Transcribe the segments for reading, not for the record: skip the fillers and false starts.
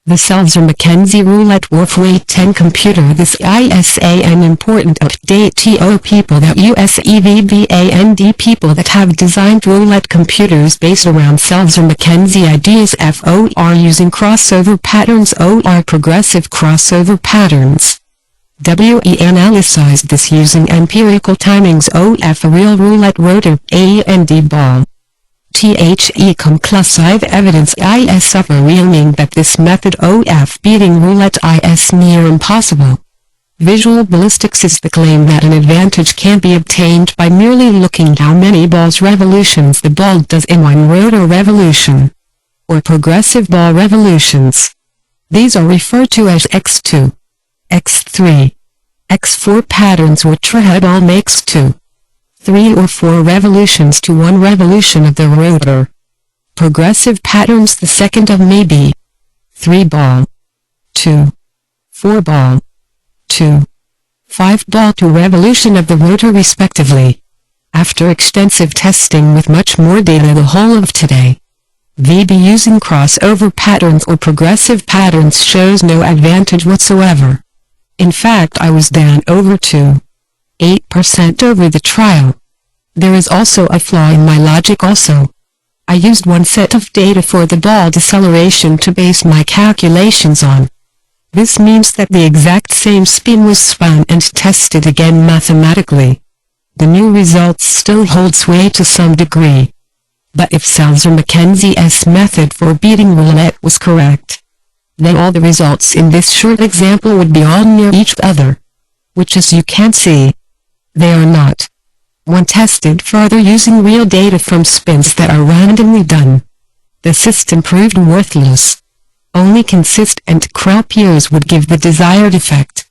The Selzer-McKenzie Roulette Wolf Weight 10 computer. This is an important update to people that people that have designed roulette computers based around Selzer-McKenzie ideas for using crossover patterns or progressive crossover patterns. We analyzed this using empirical timings of a real roulette rotor and ball. Conclusive evidence is overwhelming that this method of beating roulette is near impossible. Visual ballistics is the claim that an advantage can be obtained by merely looking how many balls revolutions the ball does in one rotor revolution, or progressive ball revolutions. These are referred to as X2, X3, X4 patterns, which a ball makes 2, 3 or 4 revolutions to 1 revolution of the rotor. Progressive patterns, the second of maybe 3 ball, 2, 4 ball, 2, 5 ball to revolution of the rotor respectively. After extensive testing with much more data the whole of today, VB using crossover patterns or progressive patterns shows no advantage whatsoever. In fact, I was down over 8% over the trial. There is also a flaw in my logic also. I used one set of data for the ball deceleration to base my calculations on. This means that the exact same spin was spun and tested again mathematically. The new results still hold sway to some degree. But if Selzer-McKenzie's method for beating roulette was correct, then all the results in this short example would be all near each other. Which, as you can see, they are not. When tested further using real data from spins that are randomly done, the system proved worthless. Only consistent croupiers would give the desired effect.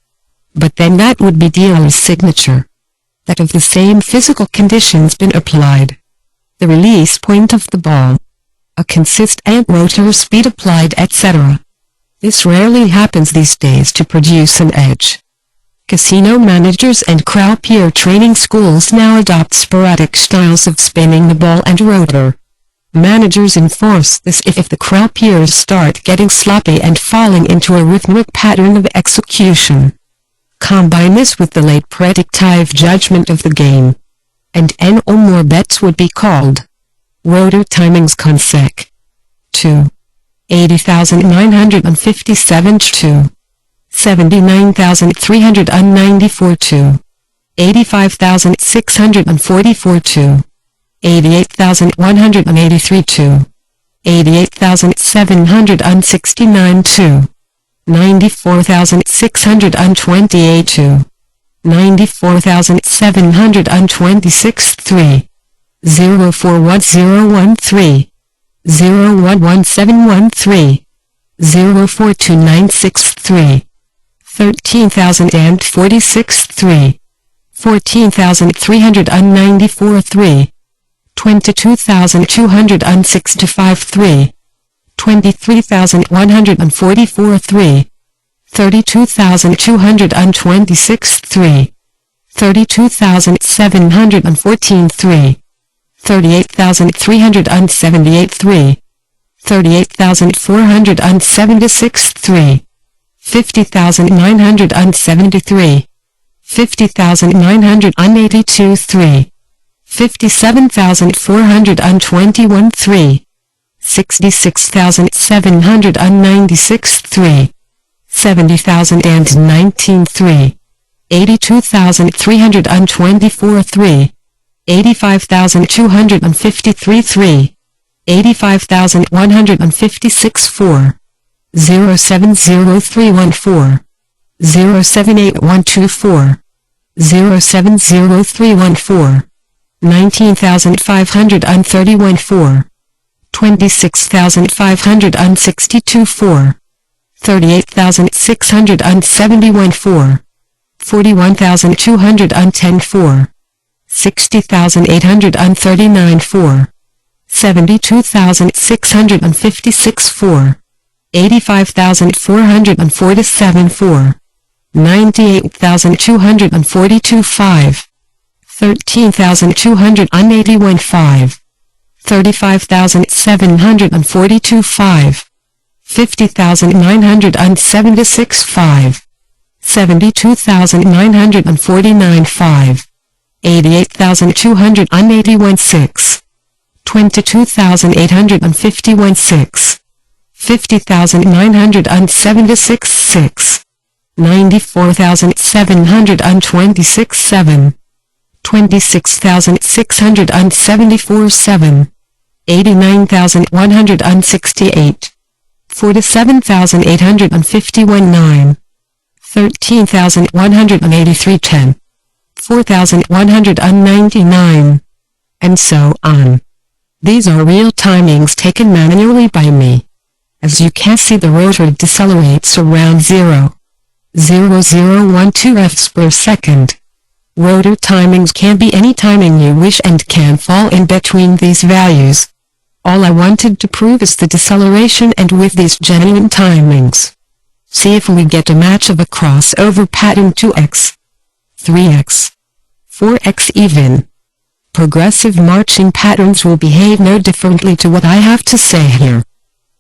But then that would be dealer's signature. That of the same physical conditions been applied. The release point of the ball, a consistent rotor speed applied, etc. This rarely happens these days to produce an edge. Casino managers and croupier training schools now adopt sporadic styles of spinning the ball and rotor. Managers enforce this if the croupiers start getting sloppy and falling into a rhythmic pattern of execution. Combine this with the late predictive judgment of the game, and N or more bets would be called. Rotor timings consec. 2. 80,957 2. 79,394 2. 85,644 2. 88,183 2. 88,769 2. 94,628 2. 94,726 3. 041013. 011713. 042963. 13,046 3. 14,394 3. 22,265 3. 23,144 3. 32,226 3. 32,714 3. 38,378 3. 38,476 3. 50,973. 50,982 3. 57,421 3. 66,796 3. 70,019 3. 82,324 3. 85,253 3. 85,156 4. 070314. 078124. 070314. 19,531 4. 26,562 4. 38,671 4. 41,210 4. 60,839 4. 72,656 4. 85,447 4. 98,242 5. 13,281 5. 35,742 5. 50,976 5, 72,949 5, 88,281 6, 22,851 6, 50,976 6, 94,726 7, 26,674 7, 89,168, 47,851 9, 13,183 10, 4,199, and so on. These are real timings taken manually by me. As you can see, the rotor decelerates around 0.0012 fs per second. Rotor timings can be any timing you wish and can fall in between these values. All I wanted to prove is the deceleration, and with these genuine timings, see if we get a match of a crossover pattern 2x, 3x, 4x even. Progressive marching patterns will behave no differently to what I have to say here.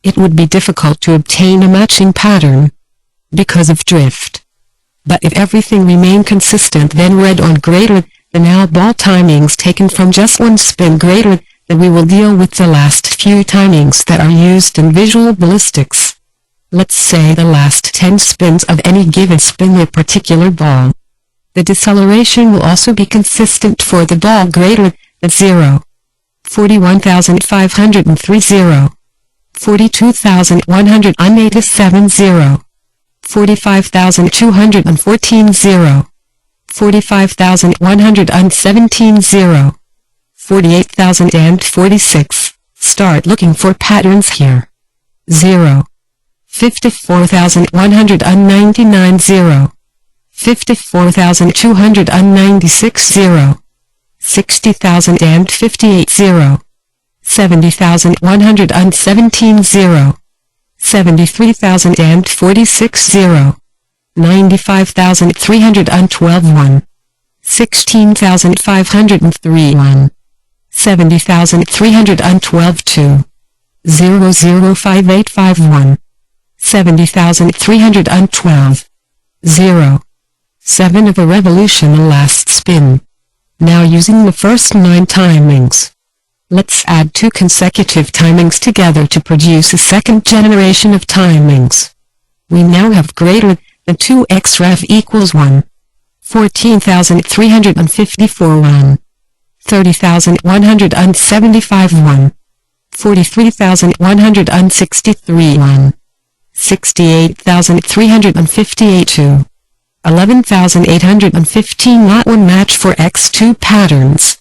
It would be difficult to obtain a matching pattern because of drift. But if everything remained consistent, then read on greater than L ball timings taken from just one spin greater than, we will deal with the last few timings that are used in visual ballistics. Let's say the last 10 spins of any given spin a particular ball. The deceleration will also be consistent for the ball greater than 0, 41,503 0, 42,187 0, 45,214 0, 45,117 0, 48,046. Start looking for patterns here. 0, 54,199 0, 54,296 0, 60,058 0, 70,117 0, 73,046 0, 95,312 1, 16,503 1, 70,312 2, 005851, 70,312, 0, 7 of a revolution the last spin. Now using the first 9 timings, let's add 2 consecutive timings together to produce a second generation of timings. We now have greater than 2x ref equals 1, 14,354 1, 30,175 1, 43,163 1, 68,358 2, 11,815. Not one match for x2 patterns,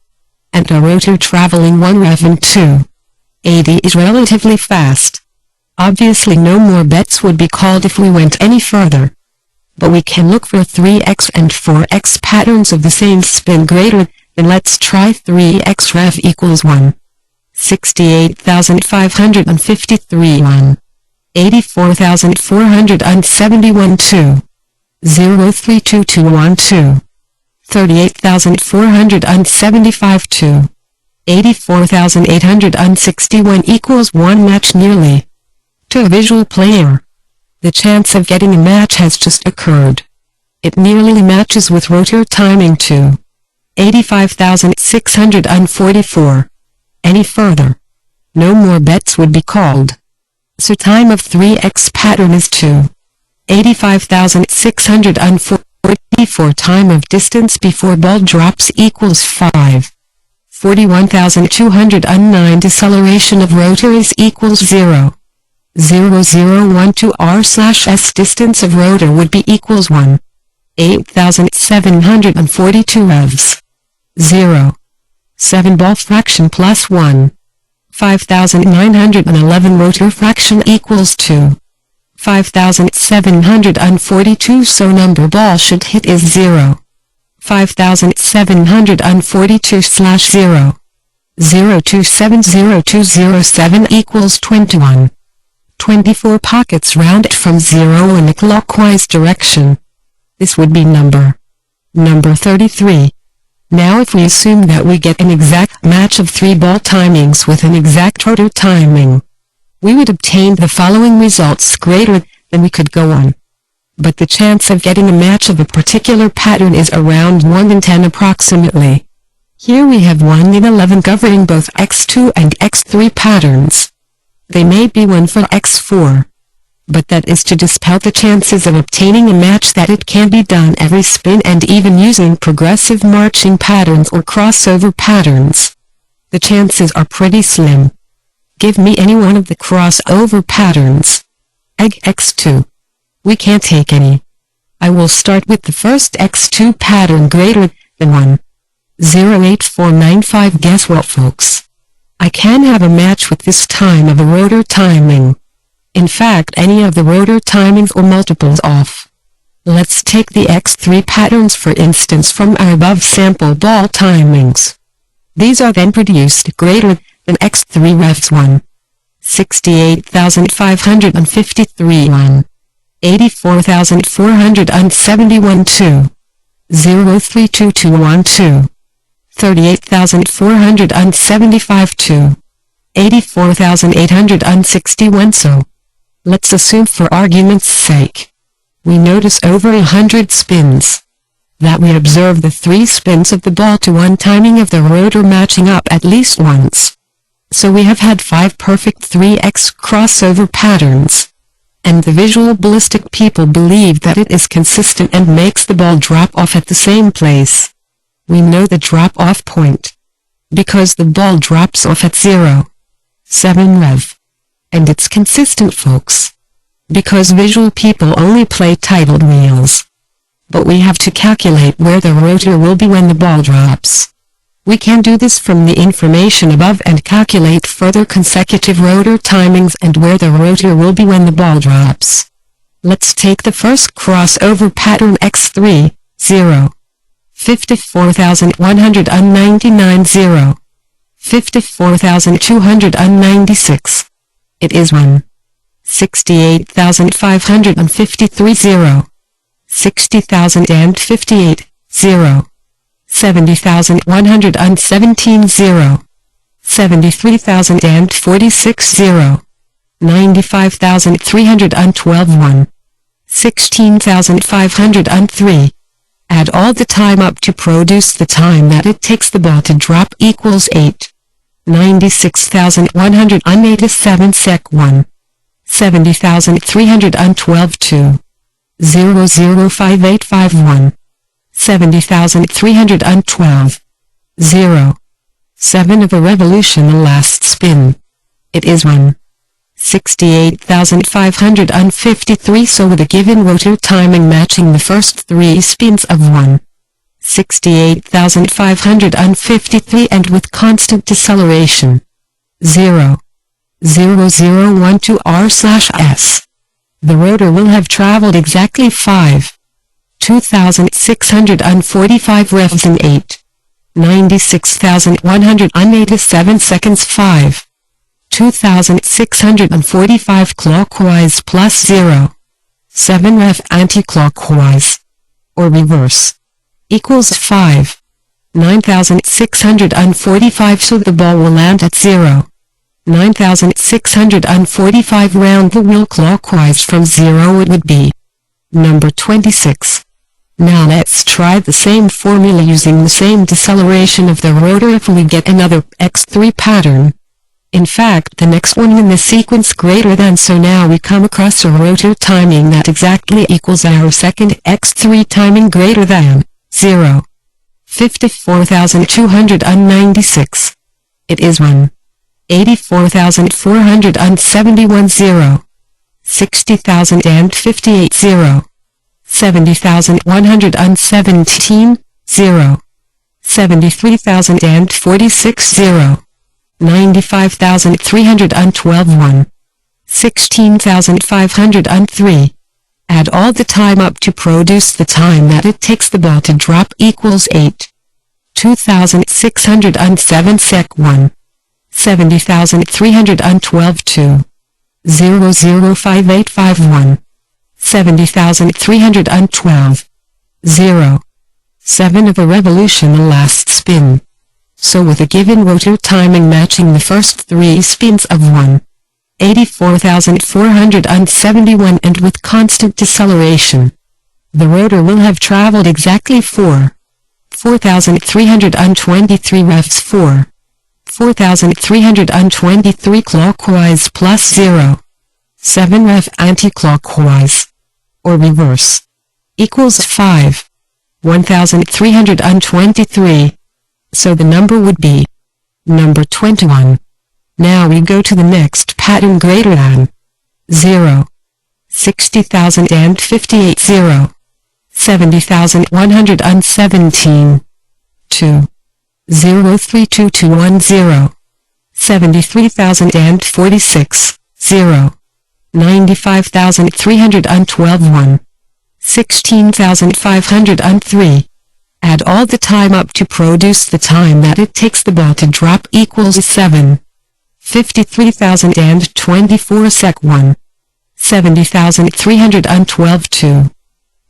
and a rotor traveling 1 rev and 2. 80 is relatively fast. Obviously no more bets would be called if we went any further. But we can look for 3x and 4x patterns of the same spin greater than. Let's try 3x rev equals 1, 68,553 1, 84,471 2, 03212, 38,475 2, 84,861 equals 1 match nearly. To a visual player, the chance of getting a match has just occurred. It nearly matches with rotor timing 2, 85,644. Any further, no more bets would be called. So time of 3x pattern is 2, 85,644. Time of distance before ball drops equals 5, 41,209. Deceleration of rotor is equals 0, 0012 r/s. Distance of rotor would be equals 1, 8,742 revs. 0, 7 ball fraction plus 1, 5,911. Rotor fraction equals 2, 5,742. So number ball should hit is 0, 5,742/0, 0270207 equals 21. 24 pockets round it from 0 in the clockwise direction. This would be number 33. Now if we assume that we get an exact match of 3 ball timings with an exact rotor timing, we would obtain the following results greater than we could go on. But the chance of getting a match of a particular pattern is around 1 in 10 approximately. Here we have 1 in 11 covering both X2 and X3 patterns. They may be 1 for X4. But that is to dispel the chances of obtaining a match that it can be done every spin and even using progressive marching patterns or crossover patterns. The chances are pretty slim. Give me any one of the crossover patterns. Egg X2. We can't take any. I will start with the first X2 pattern greater than 1. 08495. Guess what, folks? I can have a match with this time of a rotor timing. In fact, any of the rotor timings or multiples off. Let's take the X3 patterns for instance from our above sample ball timings. These are then produced greater than X3 refs 1. 68,553 1. 84,471 2. 032212. 38,475 2. 84,861. So, let's assume for argument's sake, we notice over 100 spins, that we observe the 3 spins of the ball to 1 timing of the rotor matching up at least once. So we have had 5 perfect 3x crossover patterns. And the visual ballistic people believe that it is consistent and makes the ball drop off at the same place. We know the drop-off point, because the ball drops off at 0.7 rev. And it's consistent, folks, because visual people only play titled wheels. But we have to calculate where the rotor will be when the ball drops. We can do this from the information above and calculate further consecutive rotor timings and where the rotor will be when the ball drops. Let's take the first crossover pattern X3, 0. 54,199 0. 54,296. It is 1. 68,553 0. 60,058 0. 70,117 0. 73,046 0. 95,312 1. 16,503. Add all the time up to produce the time that it takes the ball to drop equals 8. 96,187 sec 1. 70,312 2. 005851. 70,312. 0. 7 of a revolution the last spin. It is 1. 68,553 so with a given rotor timing matching the first 3 spins of 1. 68,553 and with constant deceleration. 0. 0012 r/s. The rotor will have traveled exactly 5. 2,645 revs in 8. 96,187 seconds 5. 2,645 clockwise plus 0. 7 rev anti-clockwise, or reverse, equals 5. 9,645 so the ball will land at 0. 9,645 round the wheel clockwise from 0 it would be. Number 26. Now let's try the same formula using the same deceleration of the rotor if we get another X3 pattern. In fact, the next one in the sequence greater than, so now we come across a rotor timing that exactly equals our second X3 timing greater than 0. 54,296. It is 1. 84,471 0. 60,058 0. 70,117 0. 73,046 0. 95,312 1. 16,503. Add all the time up to produce the time that it takes the ball to drop equals 8. 2,607 sec 1. 70,312 2. 005851. 70,312. 0. 7 of a revolution the last spin. So with a given rotor timing matching the first 3 spins of 1. 84,471, and with constant deceleration, the rotor will have traveled exactly 4,323 revs 4,323 clockwise plus 0.7 rev anti-clockwise, or reverse, equals 1,323. So the number would be number 21. Now we go to the next pattern greater than 0, 60,058 0, 70,117, 2, 03210, 73,046, 0, 95,312 1, 16,503. Add all the time up to produce the time that it takes the ball to drop equals 53,024 sec 1, 70,312 2,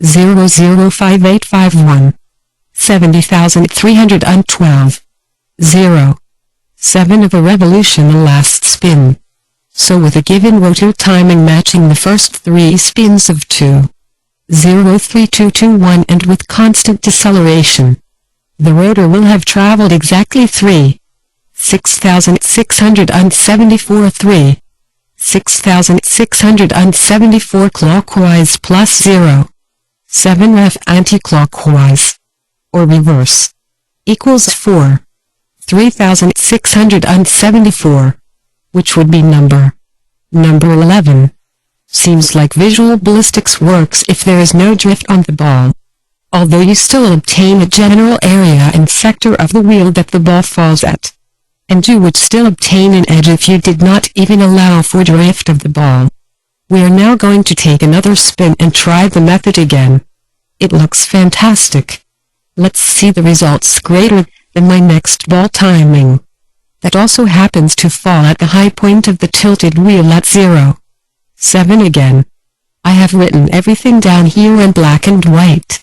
005851, 70,312, 0, 7 of a revolution the last spin. So with a given rotor timing matching the first 3 spins of 2.03221 and with constant deceleration, the rotor will have traveled exactly 6,674 6,674 clockwise plus 0.7 rev anti-clockwise, or reverse, equals 3,674, which would be number 11. Seems like visual ballistics works if there is no drift on the ball, although you still obtain a general area and sector of the wheel that the ball falls at, and you would still obtain an edge if you did not even allow for drift of the ball. We are now going to take another spin and try the method again. It looks fantastic. Let's see the results greater than my next ball timing. That also happens to fall at the high point of the tilted wheel at 0.7 again. I have written everything down here in black and white,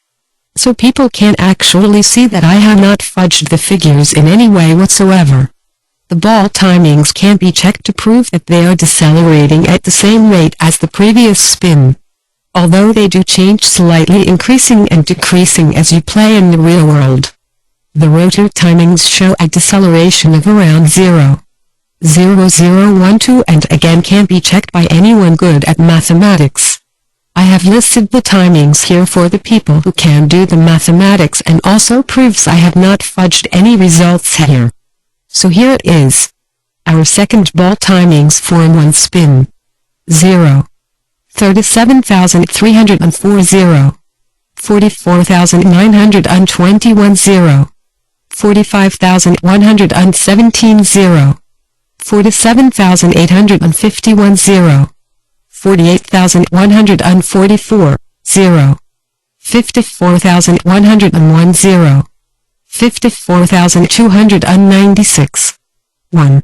so people can actually see that I have not fudged the figures in any way whatsoever. The ball timings can be checked to prove that they are decelerating at the same rate as the previous spin, although they do change slightly, increasing and decreasing as you play in the real world. The rotor timings show a deceleration of around 0.0012 and again can be checked by anyone good at mathematics. I have listed the timings here for the people who can do the mathematics and also proves I have not fudged any results here. So here it is. Our second ball timings for one spin. 0. 37,304 0. 44,921 0. 45,117 0. 47,851 0. 48,144 0. 54,101 0. 54,296 1.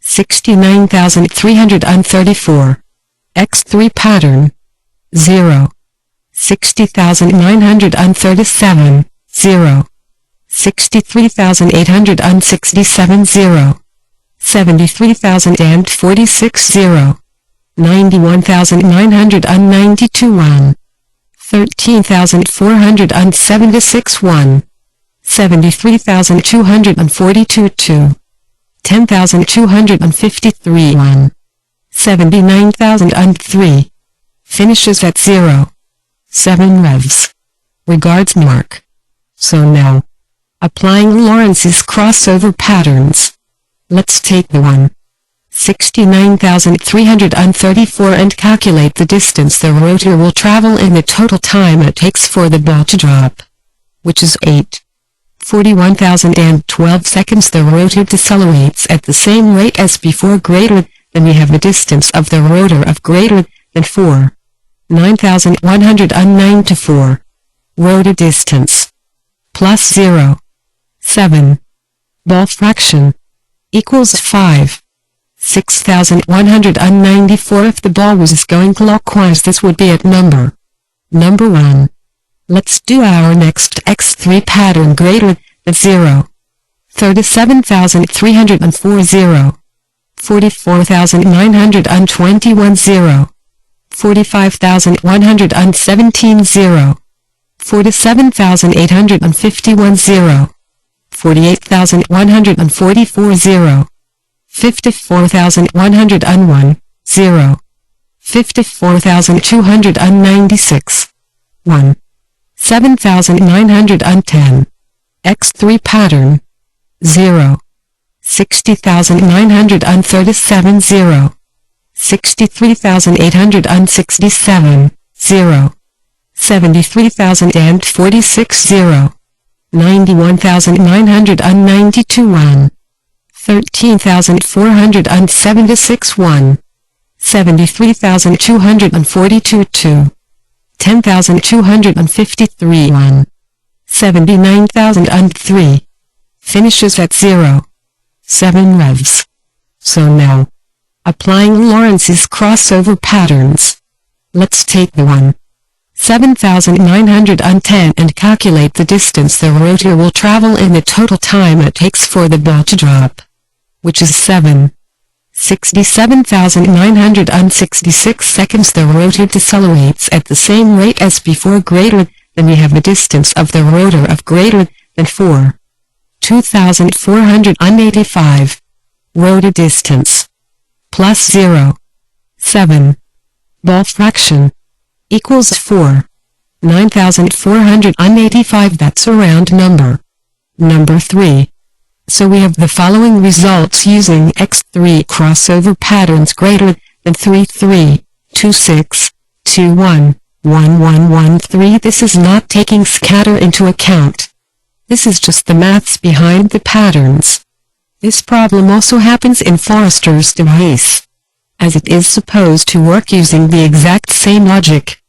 69,334 X3 pattern 0. 60,937 0. 63,867 0. 73,046 0. 91,992 1. 13,476 1. 73,242 2. 10,253 1. 79,003. Finishes at 0.7 revs. Regards, Mark. So now, applying Lawrence's crossover patterns. Let's take the 169,334 and calculate the distance the rotor will travel in the total time it takes for the ball to drop, which is 8:41,012 seconds. The rotor decelerates at the same rate as before. Greater than we have the distance of the rotor of greater than 9,109 to 4. Rotor distance plus 0.7 ball fraction equals 6,194. If the ball was going clockwise, this would be at number 1. Let's do our next X3 pattern greater than 0. 37,304 0. 44,921 0, 45,117 0, 47,851 0, 48,144 0, 54,101 0, 54,296 1, 7,910 X3 pattern 0, 60,937 0, 63,867 0, 73,046 0, 91,992 1, 13,476 1, 73,242 2, 10,253 1, 79,003. Finishes at 0. 7 revs. So now, applying Lorenz's crossover patterns. Let's take the 7,910 and calculate the distance the rotor will travel in the total time it takes for the ball to drop, which is 67,966 seconds. The rotor decelerates at the same rate as before. Greater than we have the distance of the rotor of greater than 4. 2,485. Rotor distance plus 0. 7. Ball fraction equals 4. 9,485. That's a round number. Number 3. So we have the following results using X3 crossover patterns: greater than 3 3, 2 6, 2 1, 1 1 1 3. This is not taking scatter into account. This is just the maths behind the patterns. This problem also happens in Forrester's device, as it is supposed to work using the exact same logic.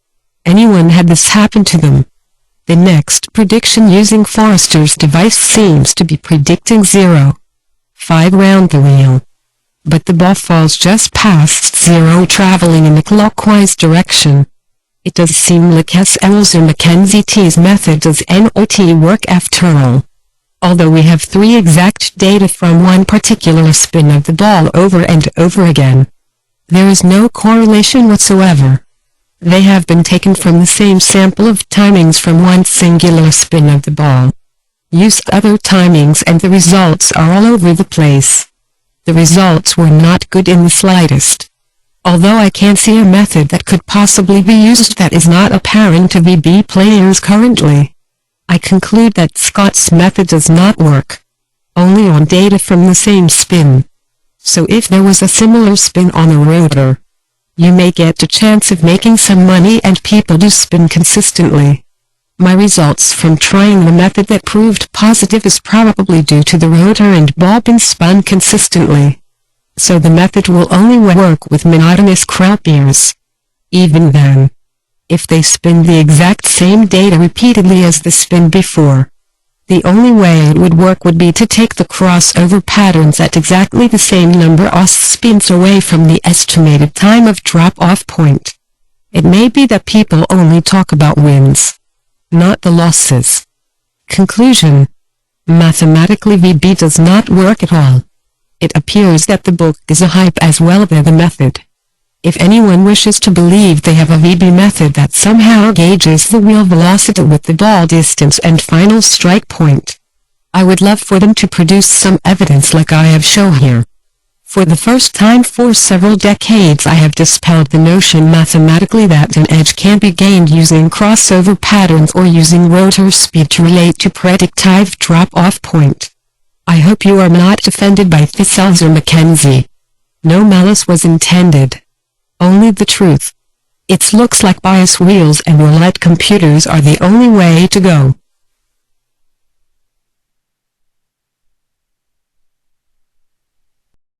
Anyone had this happen to them? The next prediction using Forrester's device seems to be predicting 0. 5 round the wheel. But the ball falls just past 0, traveling in the clockwise direction. It does seem like Selzer-McKenzie T's method does not work after all. Although we have 3 exact data from one particular spin of the ball over and over again, there is no correlation whatsoever. They have been taken from the same sample of timings from one singular spin of the ball. Use other timings and the results are all over the place. The results were not good in the slightest. Although I can't see a method that could possibly be used that is not apparent to VB players currently, I conclude that Scott's method does not work, only on data from the same spin. So if there was a similar spin on the rotor, you may get a chance of making some money, and people do spin consistently. My results from trying the method that proved positive is probably due to the rotor and ball being spun consistently. So the method will only work with monotonous croupiers. Even then, if they spin the exact same data repeatedly as the spin before, the only way it would work would be to take the crossover patterns at exactly the same number of spins away from the estimated time of drop-off point. It may be that people only talk about wins, not the losses. Conclusion: mathematically VB does not work at all. It appears that the book is a hype as well as the method. If anyone wishes to believe they have a VB method that somehow gauges the wheel velocity with the ball distance and final strike point, I would love for them to produce some evidence like I have shown here. For the first time for several decades I have dispelled the notion mathematically that an edge can be gained using crossover patterns or using rotor speed to relate to predictive drop-off point. I hope you are not offended by the Selzer-McKenzie. No malice was intended. Only the truth. It looks like bias wheels and roulette computers are the only way to go.